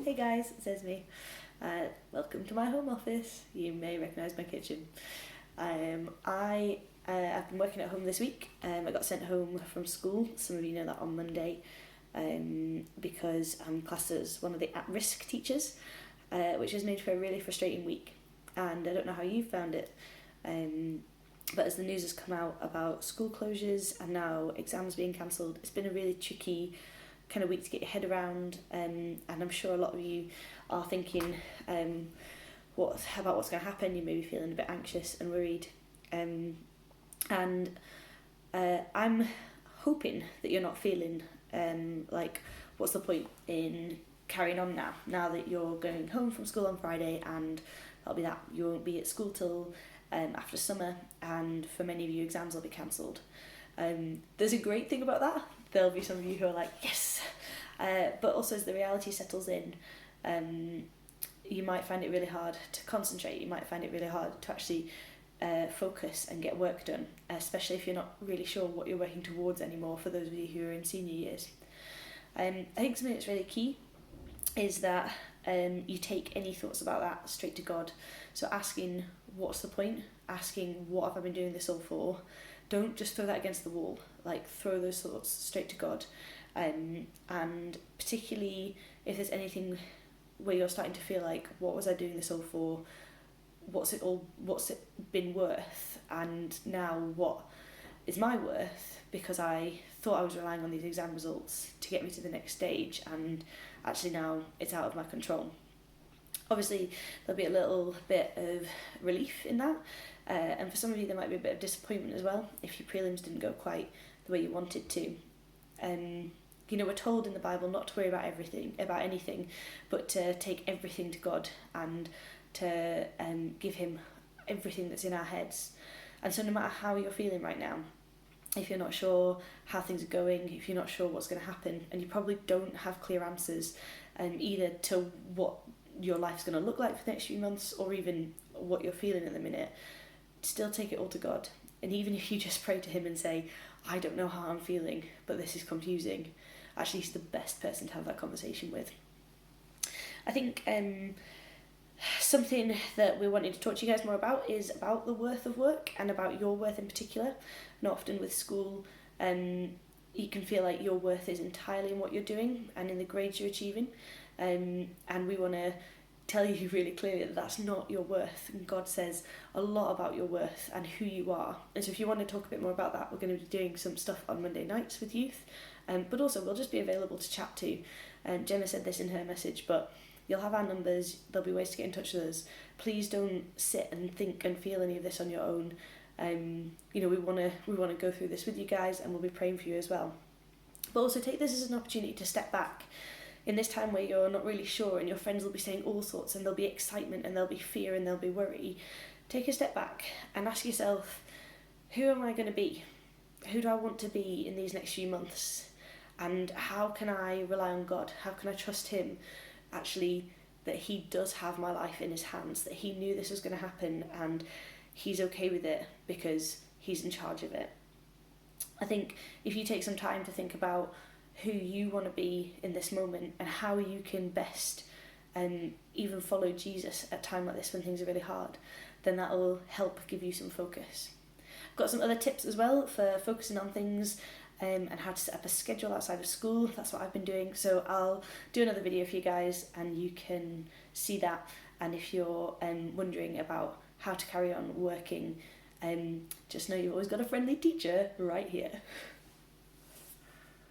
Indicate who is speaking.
Speaker 1: Hey guys, it's Esme. Welcome to my home office. You may recognise my kitchen. I've been working at home this week. I got sent home from school. Some of you know that on Monday, because I'm classed as one of the at-risk teachers, which has made for a really frustrating week. And I don't know how you found it, but as the news has come out about school closures and now exams being cancelled, it's been a really tricky kind of week to get your head around, and I'm sure a lot of you are thinking about what's going to happen. You may be feeling a bit anxious and worried, and I'm hoping that you're not feeling like what's the point in carrying on now that you're going home from school on Friday, and that'll be that you won't be at school till after summer, and for many of you exams will be cancelled. There's a great thing about that. There'll be some of you who are like, yes, but also as the reality settles in, you might find it really hard to concentrate. You might find it really hard to actually focus and get work done, especially if you're not really sure what you're working towards anymore, for those of you who are in senior years. I think something that's really key is that you take any thoughts about that straight to God. So asking, what's the point? Asking, what have I been doing this all for? Don't just throw that against the wall. Like, throw those thoughts straight to God. And particularly if there's anything where you're starting to feel like, what was I doing this all for? What's it been worth? And now what is my worth? Because I thought I was relying on these exam results to get me to the next stage, and actually now it's out of my control. Obviously, there'll be a little bit of relief in that, and for some of you there might be a bit of disappointment as well if your prelims didn't go quite the way you wanted to. We're told in the Bible not to worry about anything, but to take everything to God and to give Him everything that's in our heads. And so no matter how you're feeling right now, if you're not sure how things are going, if you're not sure what's going to happen, and you probably don't have clear answers either to what your life's going to look like for the next few months, or even what you're feeling at the minute, still take it all to God. And even if you just pray to Him and say, I don't know how I'm feeling, but this is confusing, actually He's the best person to have that conversation with. I think something that we're wanting to talk to you guys more about is about the worth of work, and about your worth in particular. Not often with school, you can feel like your worth is entirely in what you're doing and in the grades you're achieving, and we want to tell you really clearly that that's not your worth. And God says a lot about your worth and who you are. And so if you want to talk a bit more about that, we're going to be doing some stuff on Monday nights with youth, but also we'll just be available to chat to. Gemma said this in her message, but you'll have our numbers. There'll be ways to get in touch with us. Please don't sit and think and feel any of this on your own. We want to go through this with you guys, and we'll be praying for you as well. But also take this as an opportunity to step back in this time where you're not really sure, and your friends will be saying all sorts, and there'll be excitement and there'll be fear and there'll be worry. Take a step back and ask yourself, who am I going to be? Who do I want to be in these next few months? And how can I rely on God? How can I trust Him, actually, that He does have my life in His hands, that He knew this was going to happen and He's okay with it because He's in charge of it. I think if you take some time to think about who you want to be in this moment and how you can best even follow Jesus at a time like this when things are really hard, then that will help give you some focus. I've got some other tips as well for focusing on things and how to set up a schedule outside of school. That's what I've been doing. So I'll do another video for you guys and you can see that. And if you're wondering about how to carry on working, just know you've always got a friendly teacher right here.